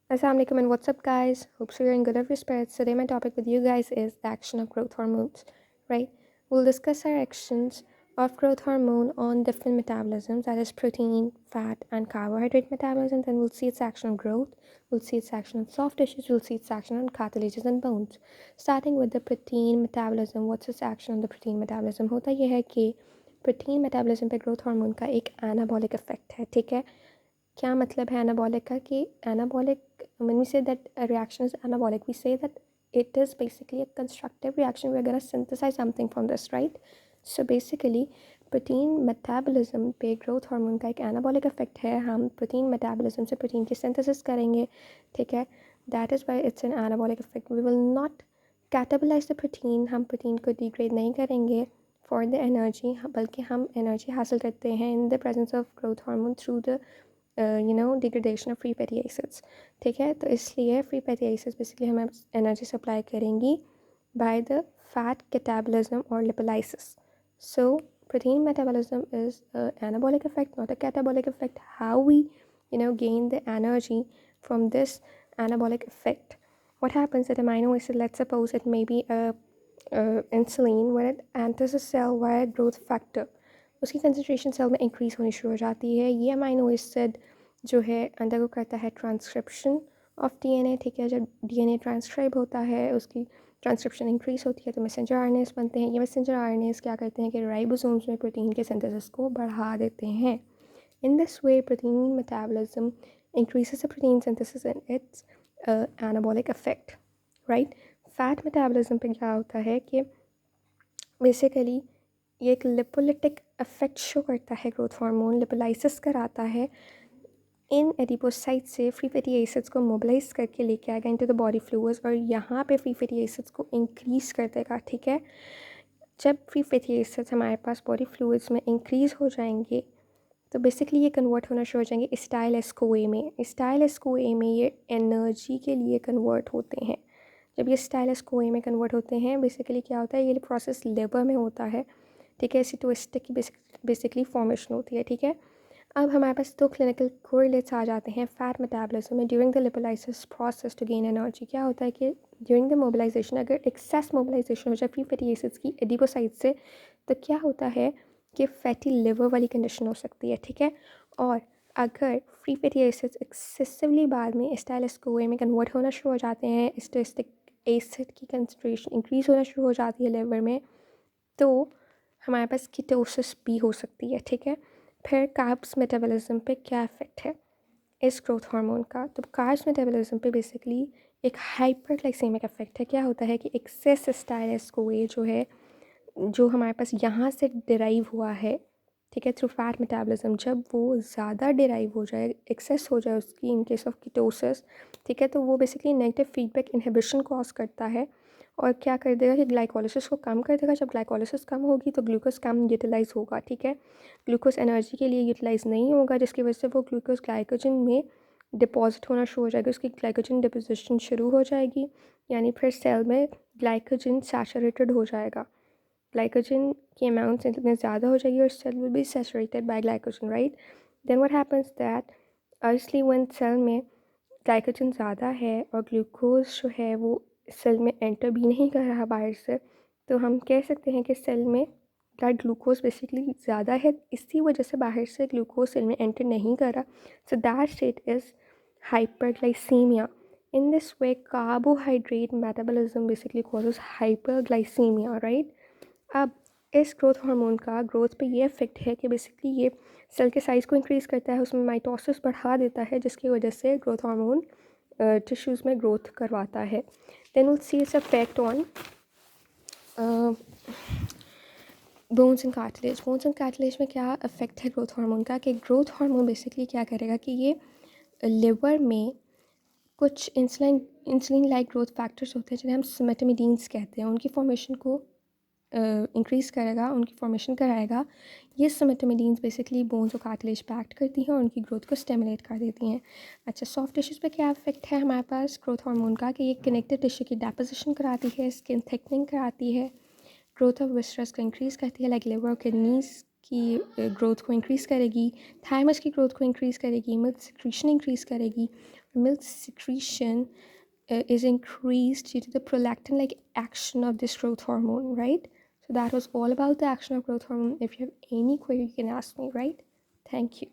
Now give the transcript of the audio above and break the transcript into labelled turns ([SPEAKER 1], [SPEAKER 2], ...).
[SPEAKER 1] Assalamualaikum and what's up, guys? Hope so you're in good of your spirits. Today, my topic with you guys is the action of growth hormones, right? We'll discuss our actions of growth hormone on different metabolisms, that is, protein, fat, and carbohydrate metabolism. Then we'll see its action on growth, we'll see its action on soft tissues, we'll see its action on cartilages and bones. Starting with the protein metabolism, what's its action on the protein metabolism? होता यह है कि protein metabolism पे growth hormone का एक anabolic effect है, ठीक है। क्या मतलब है एनाबॉलिक का कि anabolic when we say that a reaction is anabolic, we say that it is basically a constructive reaction. We're going to synthesize something from this, right? So basically protein metabolism पे growth hormone का एक anabolic effect है। हम protein metabolism से protein की synthesis करेंगे, ठीक है। That is why it's an anabolic effect. We will not catabolize the protein, हम प्रोटीन को डिग्रेड नहीं करेंगे फॉर द एनर्जी, बल्कि हम एनर्जी हासिल करते हैं in the presence of growth hormone through the degradation of free fatty acids, ठीक है। तो इसलिए फ्री फैटी एसिड्स बेसिकली हमें एनर्जी सप्लाई करेंगी बाय द फैट कैटाबॉलिज्म और lipolysis. So protein metabolism is an anabolic effect, not a catabolic effect. How we gain the energy from this anabolic effect? What happens at amino acid, let's suppose it may be a insulin, when it enters a cell via growth factor, उसकी concentration cell में increase होनी शुरू हो जाती है। ये amino acid जो है अंडरगो करता है ट्रांसक्रिप्शन ऑफ डीएनए, ठीक है। जब डीएनए ट्रांसक्राइब होता है, उसकी ट्रांसक्रिप्शन इंक्रीज़ होती है तो मैसेंजर आरएनएस बनते हैं। ये मैसेंजर आरएनएस क्या करते हैं कि राइबोसोम्स में प्रोटीन के सिंथेसिस को बढ़ा देते हैं। In this way protein metabolism increases the protein synthesis and it's anabolic effect, right. Fat metabolism पे क्या होता है कि बेसिकली ये एक लिपोलिटिक इफेक्ट शो करता है। ग्रोथ हार्मोन लिपोलाइसिस कराता है, इन एडिपोसाइट से फ्री फैटी एसिड्स को मोबिलाइज करके लेके आएगा इनटू द बॉडी फ्लूइड्स और यहाँ पे फ्री फैटी एसिड्स को इंक्रीज़ कर देगा, ठीक है। जब फ्री फैटी एसिड्स हमारे पास बॉडी फ्लूइड्स में इंक्रीज़ हो जाएंगे तो बेसिकली ये कन्वर्ट होना शुरू हो जाएंगे स्टाइल एस्कोए में। स्टाइल एस्कोए में ये एनर्जी के लिए कन्वर्ट होते हैं। जब ये स्टाइल एस्कोए में कन्वर्ट होते हैं, बेसिकली क्या होता है, ये प्रोसेस लेबर में होता है, ठीक है। एसिटोएस्टर की बेसिकली फॉर्मेशन होती है, ठीक है। अब हमारे पास दो क्लिनिकल कोरिलेट्स आ जाते हैं फैट मेटाबॉलिज्म में during the lipolysis process to gain energy. क्या होता है कि ड्यूरिंग द मोबिलाइजेशन, अगर एक्सेस मोबिलाइजेशन हो जाए फ्री फैटी एसिड्स की एडिपोसाइट से, तो क्या होता है कि फैटी लिवर वाली कंडीशन हो सकती है, ठीक है। और अगर फ्री फैटी एसिड्स एक्सेसिवली बाद में एस्टाइल में कन्वर्ट होना शुरू हो जाते हैं, एस्टेटिक एसिड की कंसनट्रेशन इंक्रीज़ होना शुरू हो जाती है लिवर में, तो हमारे पास कीटोसिस भी हो सकती है, ठीक है। फिर कार्ब्स मेटाबॉलिज्म पे क्या इफ़ेक्ट है इस ग्रोथ हार्मोन का? तो कार्ब्स मेटाबॉलिज्म पे बेसिकली एक हाइपरग्लाइसेमिक इफेक्ट है। क्या होता है कि एक्सेस स्टाइलस को जो है, जो हमारे पास यहाँ से डिराइव हुआ है, ठीक है, थ्रू फैट मेटाबॉलिज्म, जब वो ज़्यादा डिराइव हो जाए, एक्सेस हो जाए उसकी इन केस ऑफ कीटोसिस, ठीक है, तो वो basically negative feedback inhibition cause करता है और क्या कर देगा कि ग्लाइकोलिसिस को कम कर देगा। जब ग्लाइकोलिसिस कम होगी तो ग्लूकोज कम यूटिलाइज होगा, ठीक है। ग्लूकोज एनर्जी के लिए यूटिलाइज नहीं होगा, जिसकी वजह से वो ग्लूकोज ग्लाइकोजन में डिपॉजिट होना शुरू हो जाएगा, उसकी ग्लाइकोजन डिपोजिशन शुरू हो जाएगी, यानी फिर सेल में ग्लाइकोजन सैचुरेटेड हो जाएगा। ग्लाइकोजन की अमाउंट इतने ज़्यादा हो जाएगी और cell will be saturated by glycogen, right. Then what happens that अर्सली वन सेल में ग्लाइकोजन ज़्यादा है और ग्लूकोज जो है वो सेल में एंटर भी नहीं कर रहा बाहर से, तो हम कह सकते हैं कि सेल में ब्लड ग्लूकोज बेसिकली ज़्यादा है, इसी वजह से बाहर से ग्लूकोज सेल में एंटर नहीं कर रहा। So that state is hyperglycemia. In this way, carbohydrate metabolism basically causes hyperglycemia, right? अब इस ग्रोथ हार्मोन का ग्रोथ पे ये इफेक्ट है कि बेसिकली ये सेल के साइज़ को इंक्रीज़ करता है, उसमें माइटोसिस बढ़ा देता है, जिसकी वजह से ग्रोथ हार्मोन टिश्यूज़ में ग्रोथ करवाता है। Then will see its effect on bones and cartilage. Bones and cartilage में क्या इफेक्ट है ग्रोथ हार्मोन का कि ग्रोथ हार्मोन बेसिकली क्या करेगा कि ये लिवर में कुछ इंसुलिन लाइक ग्रोथ फैक्टर्स होते हैं जिन्हें हम सोमेटोमिडीन्स कहते हैं, उनकी फॉर्मेशन को इंक्रीज़ करेगा, उनकी फॉर्मेशन कराएगा। ये सोमेटोमिडीन्स बेसिकली बोन्स और कार्टिलेज पे एक्ट करती हैं और उनकी ग्रोथ को स्टिमुलेट कर देती हैं। अच्छा, सॉफ्ट टिश्यूज़ पे क्या इफेक्ट है हमारे पास ग्रोथ हार्मोन का कि ये कनेक्टिव टिश्यू की डेपोजिशन कराती है, स्किन थिकनिंग कराती है, ग्रोथ ऑफ विस्ट्रस को इंक्रीज़ करती है, लाइक लिवर और किडनीज़ की ग्रोथ को इंक्रीज़ करेगी, थायमस की ग्रोथ को इंक्रीज़ करेगी, मिल्क सिक्रीशन इंक्रीज़ करेगी. Milk secretion is increased due to the prolactin-like action of this growth hormone, right? So that was all about the action of growth hormone. If you have any query, you can ask me, right? Thank you.